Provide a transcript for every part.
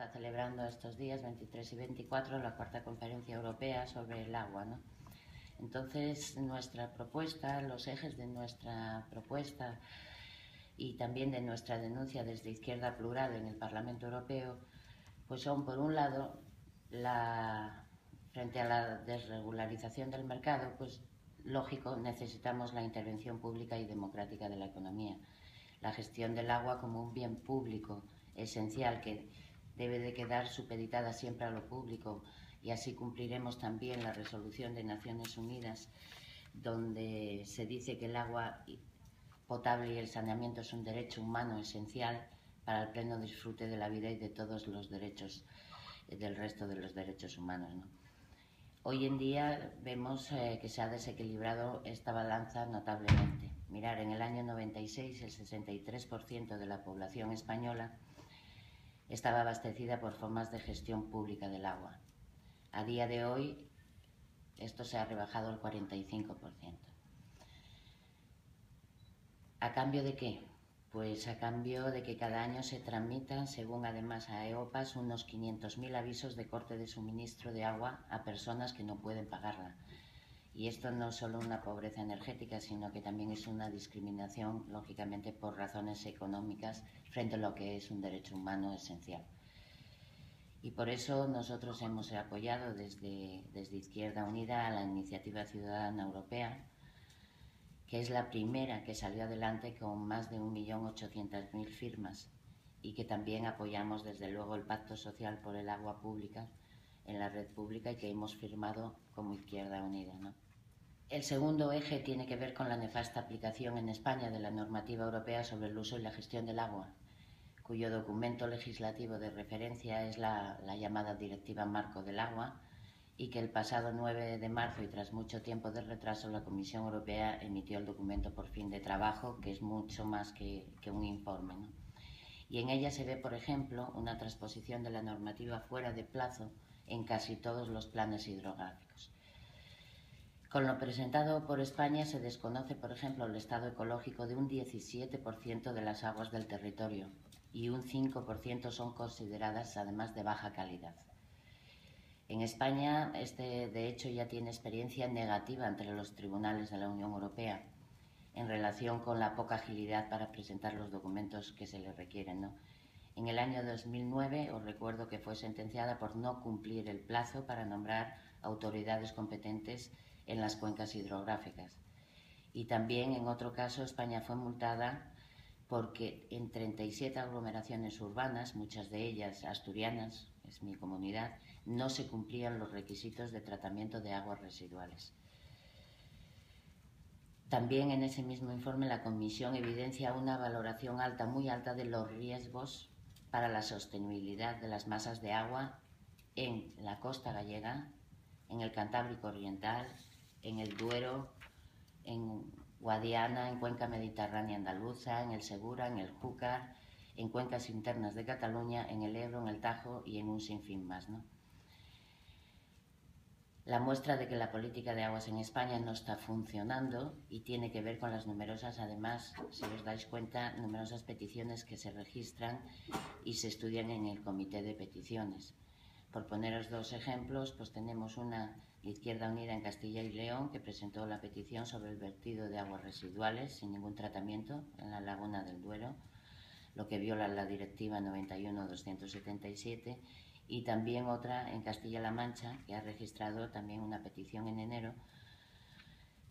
Está celebrando estos días 23 y 24 la cuarta conferencia europea sobre el agua, ¿no? Entonces, nuestra propuesta, los ejes de nuestra propuesta y también de nuestra denuncia desde Izquierda Plural en el Parlamento Europeo, pues son, por un lado, frente a la desregularización del mercado, pues lógico, necesitamos la intervención pública y democrática de la economía. La gestión del agua como un bien público esencial que debe de quedar supeditada siempre a lo público, y así cumpliremos también la resolución de Naciones Unidas donde se dice que el agua potable y el saneamiento es un derecho humano esencial para el pleno disfrute de la vida y de todos los derechos del resto de los derechos humanos, ¿no? Hoy en día vemos que se ha desequilibrado esta balanza notablemente. Mirar, en el año 96 el 63% de la población española estaba abastecida por formas de gestión pública del agua. A día de hoy esto se ha rebajado al 45%. ¿A cambio de qué? Pues a cambio de que cada año se tramitan, según además a EOPAS, unos 500.000 avisos de corte de suministro de agua a personas que no pueden pagarla. Y esto no es solo una pobreza energética, sino que también es una discriminación, lógicamente, por razones económicas frente a lo que es un derecho humano esencial. Y por eso nosotros hemos apoyado desde Izquierda Unida a la Iniciativa Ciudadana Europea, que es la primera que salió adelante con más de 1.800.000 firmas, y que también apoyamos desde luego el Pacto Social por el Agua Pública en la red pública y que hemos firmado como Izquierda Unida, ¿no? El segundo eje tiene que ver con la nefasta aplicación en España de la normativa europea sobre el uso y la gestión del agua, cuyo documento legislativo de referencia es la llamada Directiva Marco del Agua, y que el pasado 9 de marzo y tras mucho tiempo de retraso la Comisión Europea emitió el documento por fin de trabajo, que es mucho más que un informe, ¿no? Y en ella se ve, por ejemplo, una transposición de la normativa fuera de plazo en casi todos los planes hidrográficos. Con lo presentado por España se desconoce, por ejemplo, el estado ecológico de un 17% de las aguas del territorio y un 5% son consideradas además de baja calidad. En España, de hecho, ya tiene experiencia negativa entre los tribunales de la Unión Europea en relación con la poca agilidad para presentar los documentos que se le requieren, ¿no? En el año 2009 os recuerdo que fue sentenciada por no cumplir el plazo para nombrar autoridades competentes en las cuencas hidrográficas. Y también en otro caso España fue multada porque en 37 aglomeraciones urbanas, muchas de ellas asturianas, es mi comunidad, no se cumplían los requisitos de tratamiento de aguas residuales. También en ese mismo informe la Comisión evidencia una valoración alta, muy alta, de los riesgos para la sostenibilidad de las masas de agua en la costa gallega, en el Cantábrico Oriental, en el Duero, en Guadiana, en Cuenca Mediterránea Andaluza, en el Segura, en el Júcar, en cuencas internas de Cataluña, en el Ebro, en el Tajo y en un sinfín más, ¿no? La muestra de que la política de aguas en España no está funcionando y tiene que ver con las numerosas, además, si os dais cuenta, numerosas peticiones que se registran y se estudian en el Comité de Peticiones. Por poneros dos ejemplos, pues tenemos una Izquierda Unida en Castilla y León que presentó la petición sobre el vertido de aguas residuales sin ningún tratamiento en la laguna del Duero, lo que viola la Directiva 91/277, y también otra en Castilla-La Mancha que ha registrado también una petición en enero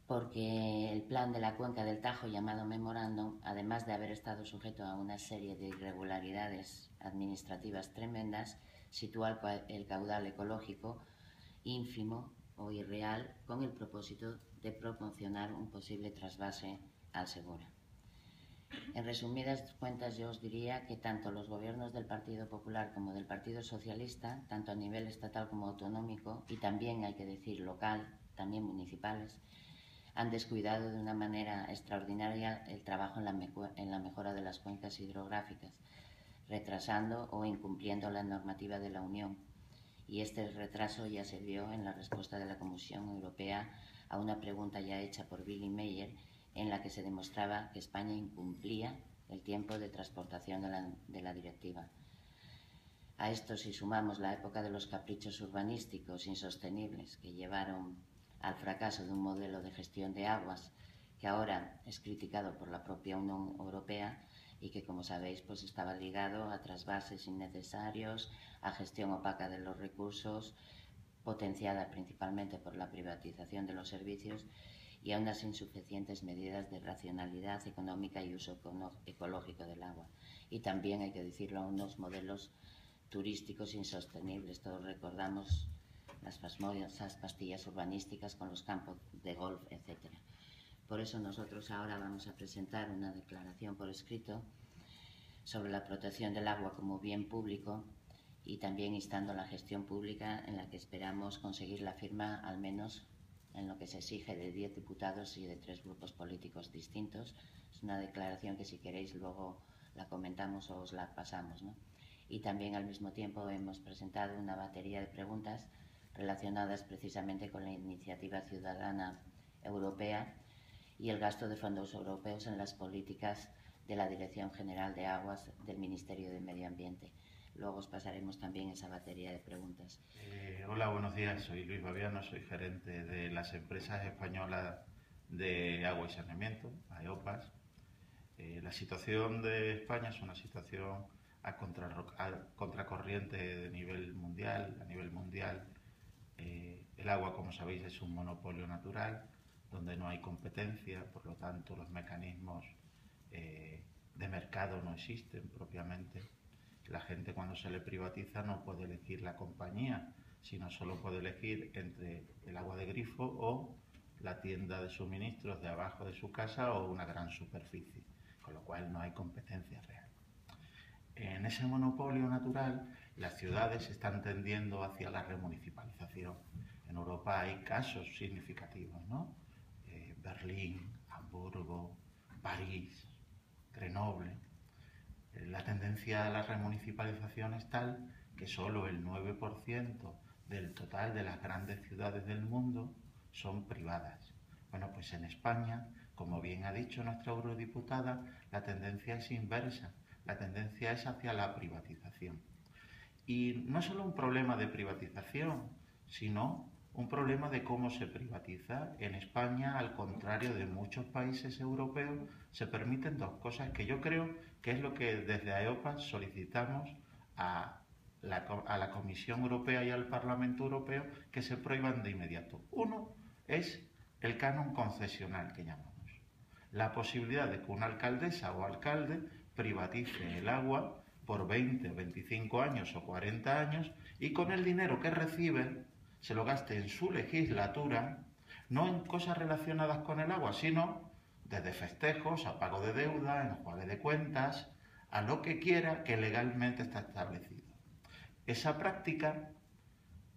porque el plan de la cuenca del Tajo, llamado Memorándum, además de haber estado sujeto a una serie de irregularidades administrativas tremendas, sitúa el caudal ecológico ínfimo o irreal con el propósito de promocionar un posible trasvase al Segura. En resumidas cuentas, yo os diría que tanto los gobiernos del Partido Popular como del Partido Socialista, tanto a nivel estatal como autonómico, y también, hay que decir, local, también municipales, han descuidado de una manera extraordinaria el trabajo en la mejora de las cuencas hidrográficas, retrasando o incumpliendo la normativa de la Unión. Y este retraso ya se vio en la respuesta de la Comisión Europea a una pregunta ya hecha por Billy Meyer, en la que se demostraba que España incumplía el tiempo de transportación de la directiva. A esto, si sumamos la época de los caprichos urbanísticos insostenibles que llevaron al fracaso de un modelo de gestión de aguas que ahora es criticado por la propia Unión Europea y que, como sabéis, pues estaba ligado a trasvases innecesarios, a gestión opaca de los recursos, potenciada principalmente por la privatización de los servicios y a unas insuficientes medidas de racionalidad económica y uso ecológico del agua. Y también, hay que decirlo, a unos modelos turísticos insostenibles. Todos recordamos las famosas pastillas urbanísticas con los campos de golf, etc. Por eso nosotros ahora vamos a presentar una declaración por escrito sobre la protección del agua como bien público y también instando la gestión pública, en la que esperamos conseguir la firma, al menos en lo que se exige, de 10 diputados y de 3 grupos políticos distintos. Es una declaración que, si queréis, luego la comentamos o os la pasamos, ¿no? Y también al mismo tiempo hemos presentado una batería de preguntas relacionadas precisamente con la iniciativa ciudadana europea y el gasto de fondos europeos en las políticas de la Dirección General de Aguas del Ministerio de Medio Ambiente. Luego os pasaremos también esa batería de preguntas. Hola, buenos días. Soy Luis Baviano, soy gerente de las empresas españolas de agua y saneamiento, AEOPAS. La situación de España es una situación a contracorriente de nivel mundial. A nivel mundial, el agua, como sabéis, es un monopolio natural donde no hay competencia, por lo tanto los mecanismos de mercado no existen propiamente. La gente, cuando se le privatiza, no puede elegir la compañía, sino solo puede elegir entre el agua de grifo o la tienda de suministros de abajo de su casa o una gran superficie, con lo cual no hay competencia real. En ese monopolio natural, las ciudades están tendiendo hacia la remunicipalización. En Europa hay casos significativos, ¿no? Berlín, Hamburgo, París, Grenoble. La tendencia a la remunicipalización es tal que solo el 9% del total de las grandes ciudades del mundo son privadas. Bueno, pues en España, como bien ha dicho nuestra eurodiputada, la tendencia es inversa. La tendencia es hacia la privatización. Y no es solo un problema de privatización, sino un problema de cómo se privatiza. En España, al contrario de muchos países europeos, se permiten dos cosas que yo creo que es lo que desde AEOPAS solicitamos a la Comisión Europea y al Parlamento Europeo, que se prohíban de inmediato. Uno es el canon concesional, que llamamos. La posibilidad de que una alcaldesa o alcalde privatice el agua por 20, 25 años o 40 años y con el dinero que recibe se lo gaste en su legislatura, no en cosas relacionadas con el agua, sino desde festejos a pago de deuda, enjuague de cuentas, a lo que quiera, que legalmente está establecido. Esa práctica,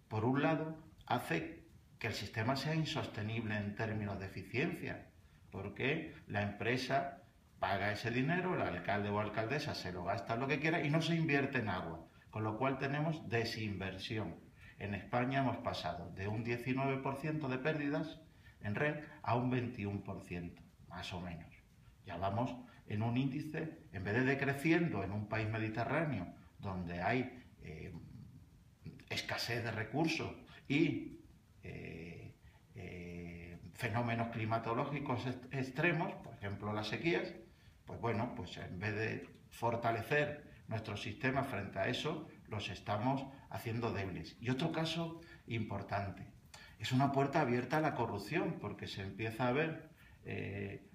por un lado, hace que el sistema sea insostenible en términos de eficiencia, porque la empresa paga ese dinero, el alcalde o alcaldesa se lo gasta lo que quiera y no se invierte en agua, con lo cual tenemos desinversión. En España hemos pasado de un 19% de pérdidas en red a un 21%, más o menos. Ya vamos en un índice, en vez de decreciendo en un país mediterráneo donde hay escasez de recursos y fenómenos climatológicos extremos, por ejemplo las sequías, pues bueno, pues en vez de fortalecer nuestro sistema frente a eso, los estamos haciendo débiles. Y otro caso importante, es una puerta abierta a la corrupción, porque se empieza a ver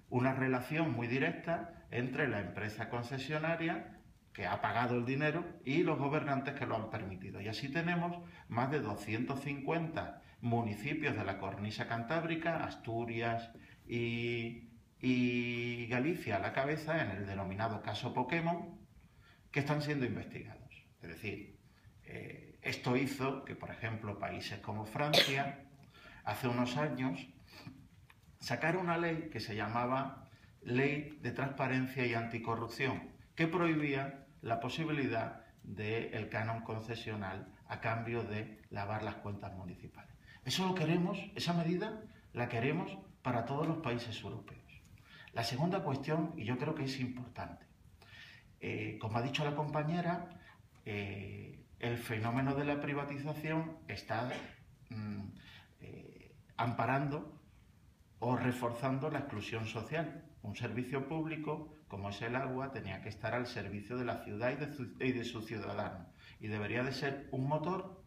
una relación muy directa entre la empresa concesionaria que ha pagado el dinero y los gobernantes que lo han permitido. Y así tenemos más de 250 municipios de la cornisa cantábrica, Asturias y Galicia a la cabeza, en el denominado caso Pokémon, que están siendo investigados. Es decir, esto hizo que, por ejemplo, países como Francia, hace unos años, sacara una ley que se llamaba Ley de Transparencia y Anticorrupción, que prohibía la posibilidad del canon concesional a cambio de lavar las cuentas municipales. Eso lo queremos, esa medida la queremos para todos los países europeos. La segunda cuestión, y yo creo que es importante, como ha dicho la compañera, el fenómeno de la privatización está amparando o reforzando la exclusión social. Un servicio público, como es el agua, tenía que estar al servicio de la ciudad y de sus ciudadanos, y debería de ser un motor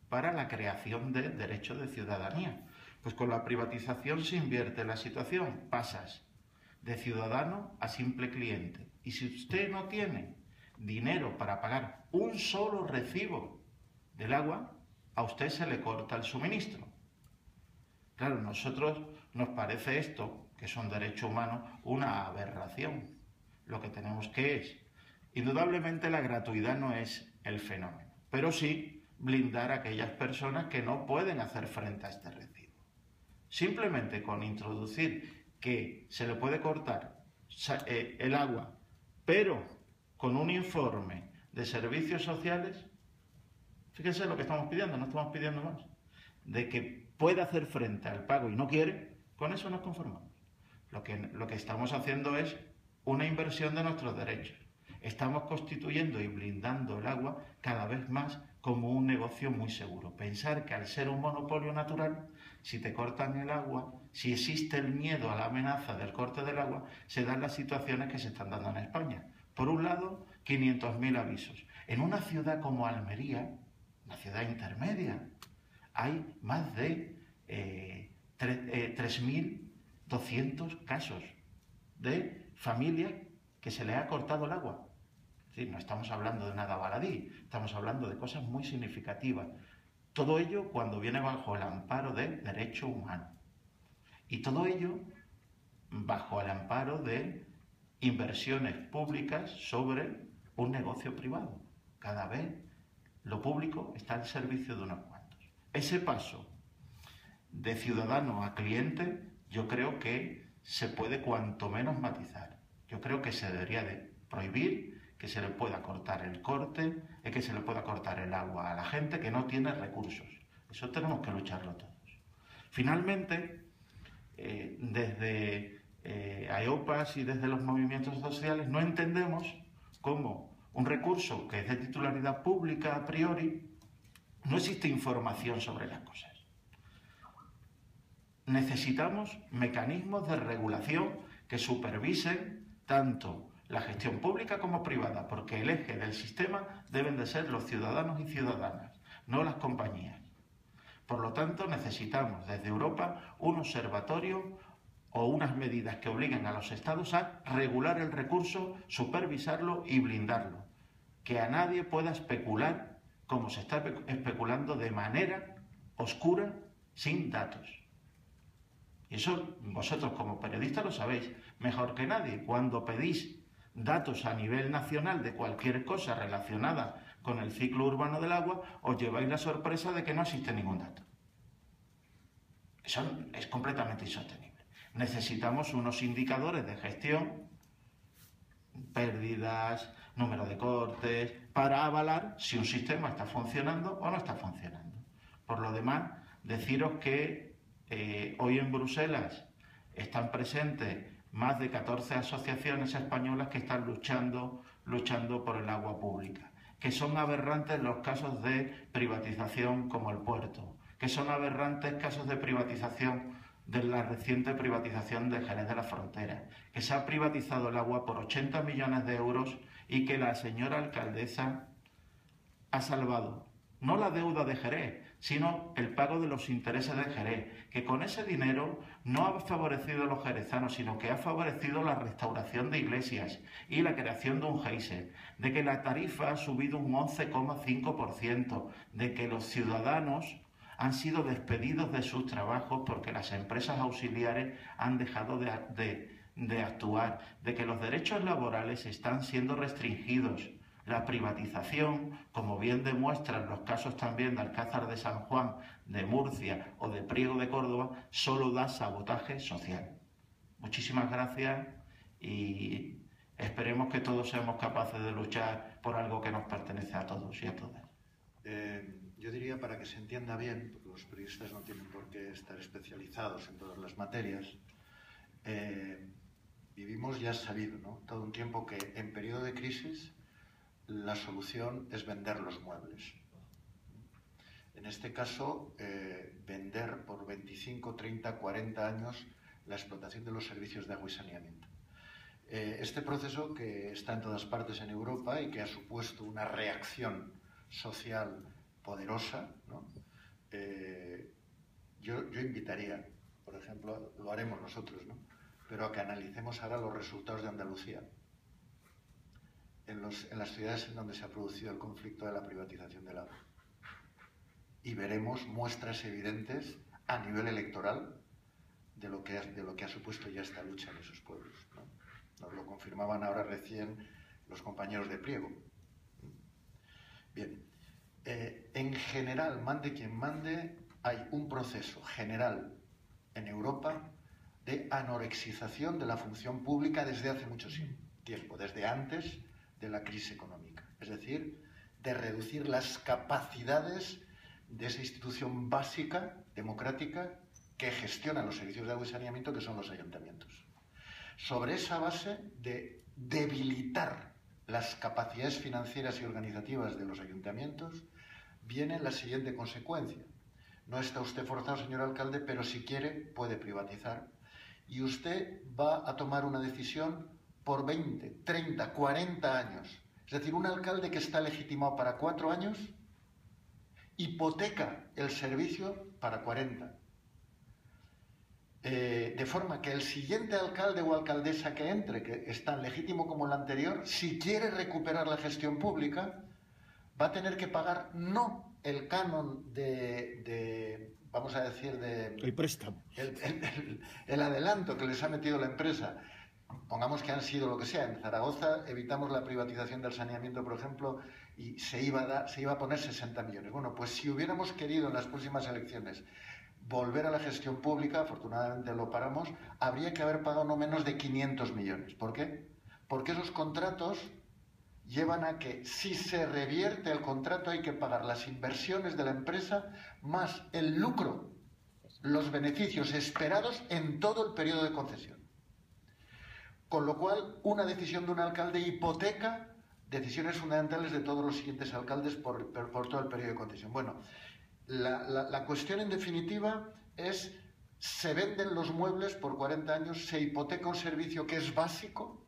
para la creación de derechos de ciudadanía. Pues con la privatización se invierte la situación, pasas de ciudadano a simple cliente. Y si usted no tiene dinero para pagar un solo recibo del agua, a usted se le corta el suministro. Claro, a nosotros nos parece esto, que son derechos humanos, una aberración. Lo que tenemos que es, indudablemente la gratuidad no es el fenómeno, pero sí blindar a aquellas personas que no pueden hacer frente a este recibo. Simplemente con introducir que se le puede cortar el agua, pero con un informe de servicios sociales, fíjense lo que estamos pidiendo, no estamos pidiendo más, de que pueda hacer frente al pago y no quiere, con eso nos conformamos. Lo que estamos haciendo es una inversión de nuestros derechos. Estamos constituyendo y blindando el agua cada vez más como un negocio muy seguro. Pensar que al ser un monopolio natural, si te cortan el agua, si existe el miedo a la amenaza del corte del agua, se dan las situaciones que se están dando en España. Por un lado, 500.000 avisos. En una ciudad como Almería, una ciudad intermedia, hay más de 3.200 casos de familias que se les ha cortado el agua. Es decir, no estamos hablando de nada baladí, estamos hablando de cosas muy significativas. Todo ello cuando viene bajo el amparo de derechos humanos. Y todo ello bajo el amparo de inversiones públicas sobre un negocio privado. Cada vez lo público está al servicio de unos cuantos. Ese paso de ciudadano a cliente, yo creo que se puede cuanto menos matizar. Yo creo que se debería de prohibir que se le pueda cortar el corte, que se le pueda cortar el agua a la gente que no tiene recursos. Eso tenemos que lucharlo todos. Finalmente, desde AEOPAS y desde los movimientos sociales no entendemos cómo un recurso que es de titularidad pública a priori, no existe información sobre las cosas. Necesitamos mecanismos de regulación que supervisen tanto la gestión pública como privada, porque el eje del sistema deben de ser los ciudadanos y ciudadanas, no las compañías. Por lo tanto, necesitamos desde Europa un observatorio o unas medidas que obliguen a los Estados a regular el recurso, supervisarlo y blindarlo. Que a nadie pueda especular como se está especulando de manera oscura, sin datos. Y eso vosotros como periodistas lo sabéis mejor que nadie. Cuando pedís datos a nivel nacional de cualquier cosa relacionada con el ciclo urbano del agua, os lleváis la sorpresa de que no existe ningún dato. Eso es completamente insostenible. Necesitamos unos indicadores de gestión, pérdidas, número de cortes, para avalar si un sistema está funcionando o no está funcionando. Por lo demás, deciros que hoy en Bruselas están presentes más de 14 asociaciones españolas que están luchando por el agua pública, que son aberrantes los casos de privatización como el puerto, que son aberrantes casos de privatización de la reciente privatización de Jerez de la Frontera, que se ha privatizado el agua por 80 millones de euros y que la señora alcaldesa ha salvado no la deuda de Jerez, sino el pago de los intereses de Jerez, que con ese dinero no ha favorecido a los jerezanos, sino que ha favorecido la restauración de iglesias y la creación de un Geyser, de que la tarifa ha subido un 11,5%, de que los ciudadanos han sido despedidos de sus trabajos porque las empresas auxiliares han dejado de actuar, de que los derechos laborales están siendo restringidos. La privatización, como bien demuestran los casos también de Alcázar de San Juan, de Murcia o de Priego de Córdoba, solo da sabotaje social. Muchísimas gracias y esperemos que todos seamos capaces de luchar por algo que nos pertenece a todos y a todas. Yo diría, para que se entienda bien, porque los periodistas no tienen por qué estar especializados en todas las materias, vivimos, ya sabido, ¿no?, todo un tiempo que en periodo de crisis la solución es vender los muebles. En este caso, vender por 25, 30, 40 años la explotación de los servicios de agua y saneamiento. Este proceso, que está en todas partes en Europa y que ha supuesto una reacción social poderosa, ¿no? Yo invitaría, por ejemplo, lo haremos nosotros, ¿no? Pero a que analicemos ahora los resultados de Andalucía, en las ciudades en donde se ha producido el conflicto de la privatización del agua. Y veremos muestras evidentes a nivel electoral de lo que ha supuesto ya esta lucha en esos pueblos, ¿no? Nos lo confirmaban ahora recién los compañeros de Priego. Bien, en general, mande quien mande, hay un proceso general en Europa de anorexización de la función pública desde hace mucho tiempo, desde antes de la crisis económica. Es decir, de reducir las capacidades de esa institución básica, democrática, que gestiona los servicios de agua y saneamiento, que son los ayuntamientos. Sobre esa base de debilitar las capacidades financieras y organizativas de los ayuntamientos, viene la siguiente consecuencia. No está usted forzado, señor alcalde, pero si quiere puede privatizar. Y usted va a tomar una decisión por 20, 30, 40 años. Es decir, un alcalde que está legitimado para 4 años hipoteca el servicio para 40. De forma que el siguiente alcalde o alcaldesa que entre, que es tan legítimo como el anterior, si quiere recuperar la gestión pública, va a tener que pagar no el canon vamos a decir, el préstamo, el adelanto que les ha metido la empresa. Pongamos que han sido lo que sea. En Zaragoza evitamos la privatización del saneamiento, por ejemplo, y se iba a poner 60 millones. Bueno, pues si hubiéramos querido en las próximas elecciones volver a la gestión pública, afortunadamente lo paramos, habría que haber pagado no menos de 500 millones. ¿Por qué? Porque esos contratos llevan a que si se revierte el contrato hay que pagar las inversiones de la empresa más el lucro, los beneficios esperados en todo el periodo de concesión. Con lo cual, una decisión de un alcalde hipoteca decisiones fundamentales de todos los siguientes alcaldes por todo el periodo de concesión. Bueno, la cuestión en definitiva es, se venden los muebles por 40 años, se hipoteca un servicio que es básico,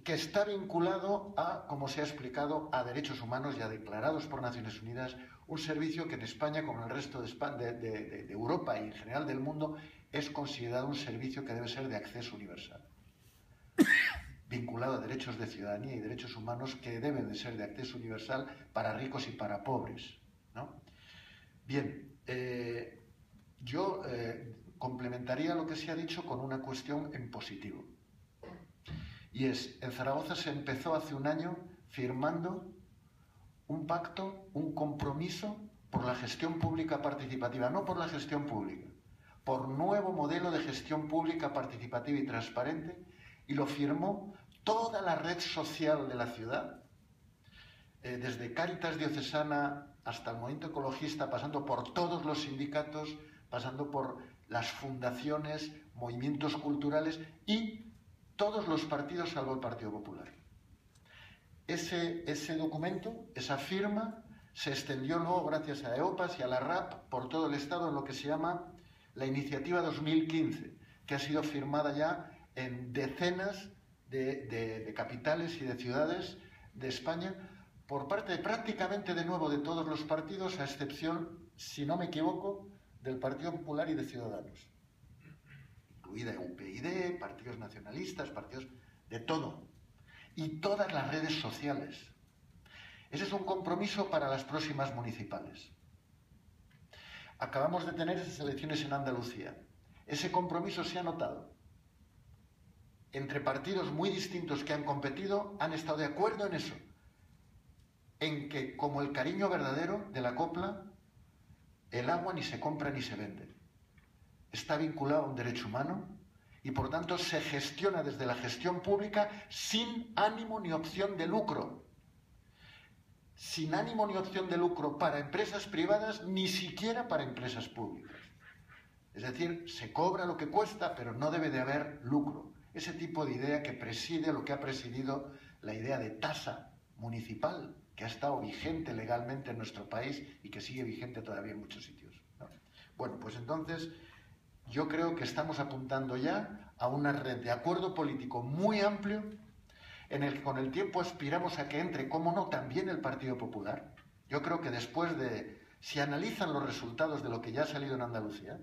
que está vinculado a, como se ha explicado, a derechos humanos ya declarados por Naciones Unidas, un servicio que en España, como en el resto de Europa y en general del mundo, es considerado un servicio que debe ser de acceso universal, vinculado a derechos de ciudadanía y derechos humanos que deben de ser de acceso universal para ricos y para pobres, ¿no? Bien, yo complementaría lo que se ha dicho con una cuestión en positivo. Y es, en Zaragoza se empezó hace un año firmando un pacto, un compromiso por la gestión pública participativa, no por la gestión pública, por nuevo modelo de gestión pública participativa y transparente, y lo firmó toda la red social de la ciudad, desde Cáritas Diocesana hasta el Movimiento Ecologista, pasando por todos los sindicatos, pasando por las fundaciones, movimientos culturales y todos los partidos salvo el Partido Popular. Ese documento, esa firma, se extendió luego gracias a EOPAS y a la RAP por todo el Estado en lo que se llama la Iniciativa 2015, que ha sido firmada ya en decenas de capitales y de ciudades de España por parte prácticamente de nuevo de todos los partidos, a excepción, si no me equivoco, del Partido Popular y de Ciudadanos, incluida UPyD, partidos nacionalistas, partidos de todo, y todas las redes sociales. Ese es un compromiso para las próximas municipales. Acabamos de tener esas elecciones en Andalucía. Ese compromiso se ha notado. Entre partidos muy distintos que han competido, han estado de acuerdo en eso, en que, como el cariño verdadero de la copla, el agua ni se compra ni se vende. Está vinculado a un derecho humano y, por tanto, se gestiona desde la gestión pública sin ánimo ni opción de lucro. Sin ánimo ni opción de lucro para empresas privadas, ni siquiera para empresas públicas. Es decir, se cobra lo que cuesta, pero no debe de haber lucro. Ese tipo de idea que preside lo que ha presidido la idea de tasa municipal que ha estado vigente legalmente en nuestro país y que sigue vigente todavía en muchos sitios, ¿no? Bueno, pues entonces yo creo que estamos apuntando ya a una red de acuerdo político muy amplio en el que con el tiempo aspiramos a que entre, cómo no, también el Partido Popular. Yo creo que después de, si analizan los resultados de lo que ya ha salido en Andalucía,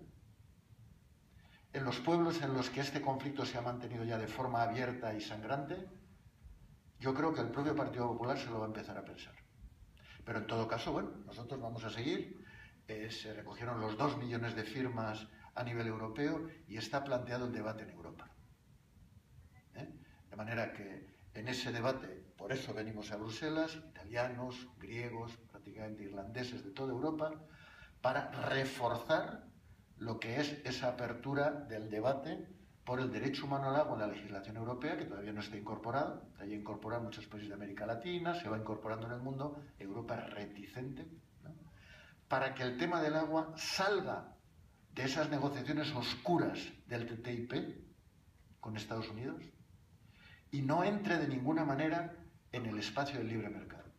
en los pueblos en los que este conflicto se ha mantenido ya de forma abierta y sangrante, yo creo que el propio Partido Popular se lo va a empezar a pensar. Pero en todo caso, bueno, nosotros vamos a seguir. Se recogieron los 2 millones de firmas a nivel europeo y está planteado el debate en Europa. De manera que en ese debate, por eso venimos a Bruselas, italianos, griegos, prácticamente irlandeses de toda Europa, para reforzar lo que es esa apertura del debate por el derecho humano al agua en la legislación europea, que todavía no está incorporado. Se haya incorporado en muchos países de América Latina, se va incorporando en el mundo. Europa es reticente, ¿no?, para que el tema del agua salga de esas negociaciones oscuras del TTIP con Estados Unidos y no entre de ninguna manera en el espacio del libre mercado.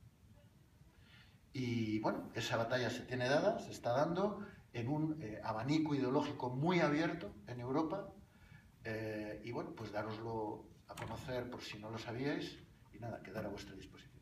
Y bueno, esa batalla se tiene dada, se está dando en un abanico ideológico muy abierto en Europa, y bueno, pues dároslo a conocer por si no lo sabíais, y nada, quedar a vuestra disposición.